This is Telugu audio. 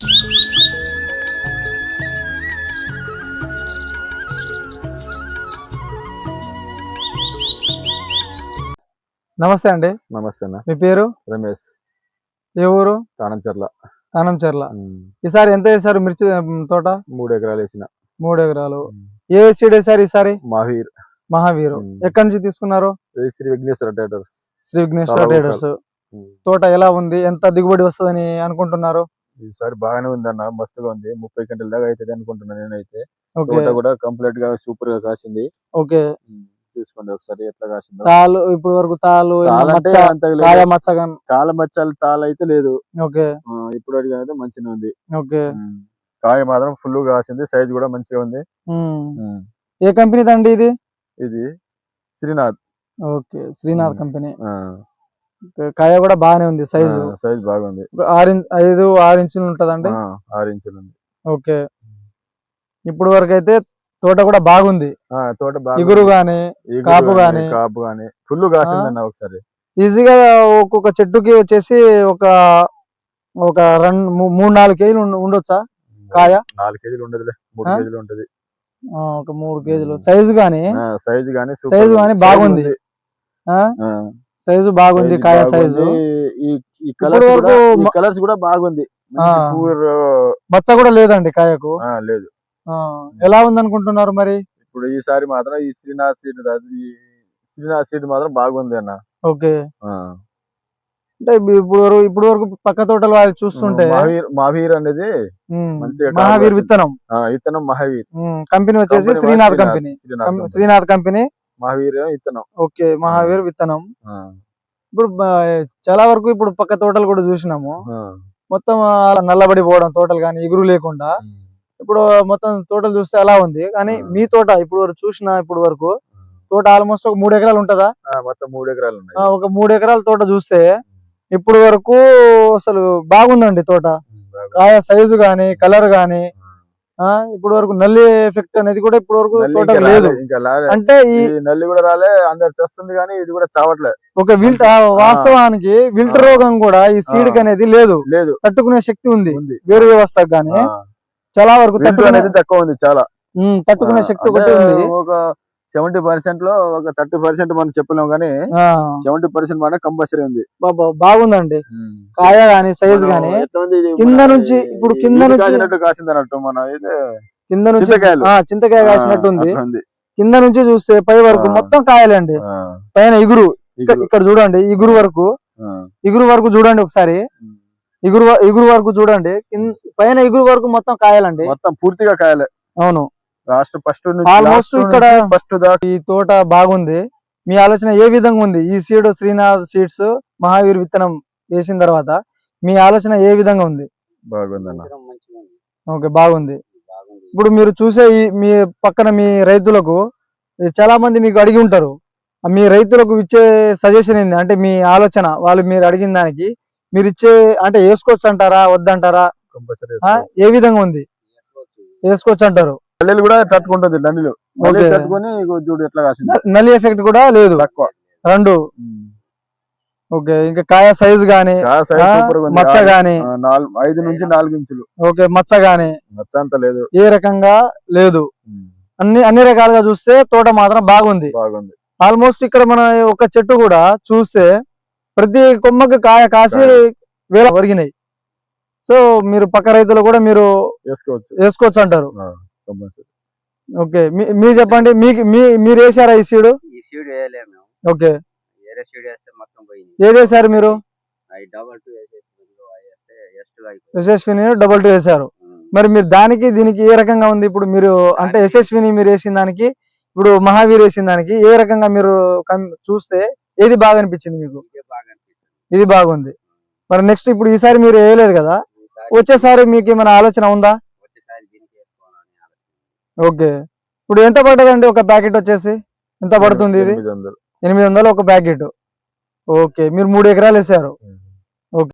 నమస్తే అండి. నమస్తే అన్న. మీ పేరు? రమేష్. ఏ ఊరు? తానంచెర్ల. తానంచెర్ల. ఈసారి ఎంత వేసారు మిర్చి తోట? 3 ఎకరాలు వేసిన. 3 ఎకరాలు. ఏ సీడ్ వేసారు ఈసారి? మహావీర్. ఎక్కడి నుంచి తీసుకున్నారు? శ్రీ విఘ్నేశ్వర ట్రేడర్స్. శ్రీ విఘ్నేశ్వర ట్రేడర్స్. తోట ఎలా ఉంది? ఎంత దిగుబడి వస్తుందని అనుకుంటున్నారు? ఈసారి బాగానే ఉంది అన్న, మస్తుగా ఉంది. 30 గంటల దాకా అవుతుంది అనుకుంటున్నాను నేనైతే. తోట కూడా కంప్లీట్ గా సూపర్ గా కాసింది. ఓకే, చూసుకోండి ఒకసారి ఎట్లా కాసిందో. తాలు ఇప్పుడు వరకు తాలు కాల మచ్చలు తాలు అయితే లేదు. ఓకే, ఇప్పుడు అడిగితే మంచిగా ఉంది. ఓకే, కాయ మాత్రం ఫుల్ కాసింది. సైజ్ కూడా మంచిగా ఉంది. ఏ కంపెనీ దండి ఇది? ఇది శ్రీనాథ్. Okay, Srinath company. కాయ కూడా బాగానే ఉంది. సైజ్ బాగుంది. 6 ఇంచులు ఉంటదండి. 6 ఇంచులు ఉంది. ఓకే, ఇప్పుడు వరకు అయితే తోట కూడా బాగుంది. తోట ఇగురు గాని కాపు గాని ఫుల్ కాసిందన్న. ఒకసారి ఈజీగా ఒక్కొక్క చెట్టుకి వచ్చేసి ఒక 3-4 కేజీలు ఉండొచ్చా కాయ? 4 కేజీలు ఉండదులే, 3 కేజీలు ఉంటది. ఒక 3 కేజీలు. సైజు గాని బాగుంది. సైజు బాగుంది. కాయ సైజు, ఈ కలర్స్ కూడా బాగుంది. మచ్చ కూడా లేదండి కాయకు. లేదు. ఎలా ఉంది అనుకుంటున్నారు మరి? ఇప్పుడు ఈసారి మాత్రం ఈ శ్రీనాథ్ సీడ్ మాత్రం బాగుంది అన్న. ఓకే, అంటే ఇప్పుడు వరకు పక్క తోటలు వాళ్ళు చూస్తుంటే మహావీర్ అనేది మంచిగా మహావీర్ విత్తనం మహావీర్ కంపెనీ వచ్చేసి శ్రీనాథ్ కంపెనీ. శ్రీనాథ్ కంపెనీ మహావీర్ విత్తనం. ఓకే, మహావీర్ విత్తనం. ఇప్పుడు చాలా వరకు ఇప్పుడు పక్క తోటలు కూడా చూసినాము, మొత్తం నల్లబడి పోవడం తోటలు కానీ ఇగురు లేకుండా. ఇప్పుడు మొత్తం తోటలు చూస్తే అలా ఉంది. కానీ మీ తోట ఇప్పుడు వరకు ఇప్పుడు వరకు తోట ఆల్మోస్ట్ ఒక 3 ఎకరాలు ఉంటదా? మొత్తం 3 ఎకరాలు ఉన్నాయి. ఒక 3 ఎకరాల తోట చూస్తే ఇప్పుడు వరకు అసలు బాగుందండి తోట. కాయ సైజు గాని కలర్ గాని ఇప్పుడు వరకు నల్లి ఎఫెక్ట్ అనేది కూడా ఇప్పుడు వరకు తోట లేదు. అంటే ఈ నల్లి కూడా రాలే, అందరు చేస్తుంది కానీ ఇది కూడా చావట్లేదు. ఒక వాస్తవానికి విల్టర్ రోగం కూడా ఈ సీడ్ అనేది లేదు. తట్టుకునే శక్తి ఉంది వేరు వ్యవస్థకు గానీ. చాలా వరకు తక్కువ ఉంది. చాలా తట్టుకునే శక్తి ఒకటి ఉంది. ఒక 70% లో ఒక 30% మనం చెప్పలేము కానీ 70% మన కంపల్సరీ ఉంది. బాగుందండి కాయ గాని సైజ్ గాని. కింద నుంచి ఇప్పుడు కాసింది అన్నట్టు మన కింద నుంచి చింతకాయ కాసినట్టు ఉంది. కింద నుంచి చూస్తే పై వరకు మొత్తం కాయలండి. పైన ఇగురు ఇక్కడ చూడండి, ఇగురు వరకు చూడండి ఒకసారి. ఇగురు వరకు చూడండి, పైన ఇగురు వరకు మొత్తం కాయాలండి. మొత్తం పూర్తిగా కాయలే. అవును, ఆల్మోస్ట్ ఇక్కడ ఫస్ట్ దాకా ఈ తోట బాగుంది. మీ ఆలోచన ఏ విధంగా ఉంది? ఈ సీడ్ శ్రీనాథ్ సీడ్స్ మహావీర్ విత్తనం వేసిన తర్వాత మీ ఆలోచన ఏ విధంగా ఉంది? బాగుందన్న. ఓకే, బాగుంది. ఇప్పుడు మీరు చూసే మీ పక్కన మీ రైతులకు చాలా మంది మీకు అడిగి ఉంటారు, మీ రైతులకు ఇచ్చే సజెషన్ ఏంది? అంటే మీ ఆలోచన వాళ్ళు మీరు అడిగిన దానికి మీరు ఇచ్చే అంటే వేసుకోవచ్చు అంటారా వద్దంటారా? ఏ విధంగా ఉంది? వేసుకోవచ్చు అంటారు. నల్లి కూడా తట్టుకుంటుంది. చూడు ఎట్లా కాసింది. నల్లి ఎఫెక్ట్ కూడా లేదు, తక్కువ. 2 ఓకే. ఇంకా కాయ సైజు గానీ మచ్చ గానీ 5 నుంచి 4 ఇంచులు. ఓకే, మచ్చ గానీ మచ్చ అంత లేదు, ఏ రకంగా లేదు. అన్ని రకాలుగా చూస్తే తోట మాత్రం బాగుంది. ఆల్మోస్ట్ ఇక్కడ మన ఒక చెట్టు కూడా చూస్తే ప్రతి కొమ్మకి కాయ కాసి వేల ఒరిగినాయి. సో మీరు పక్క రైతులు కూడా మీరు వేసుకోవచ్చు అంటారు. ఓకే, మీరు చెప్పండి, మీరు వేసారా ఈ సీడ్? ఓకే, ఏది వేసారు మీరు? యశస్విని 22 వేసారు. మరి మీరు దానికి దీనికి ఏ రకంగా ఉంది? ఇప్పుడు మీరు అంటే యశస్విని మీరు వేసిన దానికి ఇప్పుడు మహావీర్ వేసిన దానికి ఏ రకంగా మీరు చూస్తే ఏది బాగా అనిపించింది మీకు? ఇది బాగుంది. మరి నెక్స్ట్ ఇప్పుడు ఈసారి మీరు వేయలేదు కదా, వచ్చేసారి మీకు ఏమైనా ఆలోచన ఉందా? ఓకే, ఇప్పుడు ఎంత పడ్డదండి ఒక ప్యాకెట్ వచ్చేసి? ఎంత పడుతుంది ఇది? 800 ఒక ప్యాకెట్. ఓకే, మీరు 3 ఎకరాలు వేసారు. ఓకే.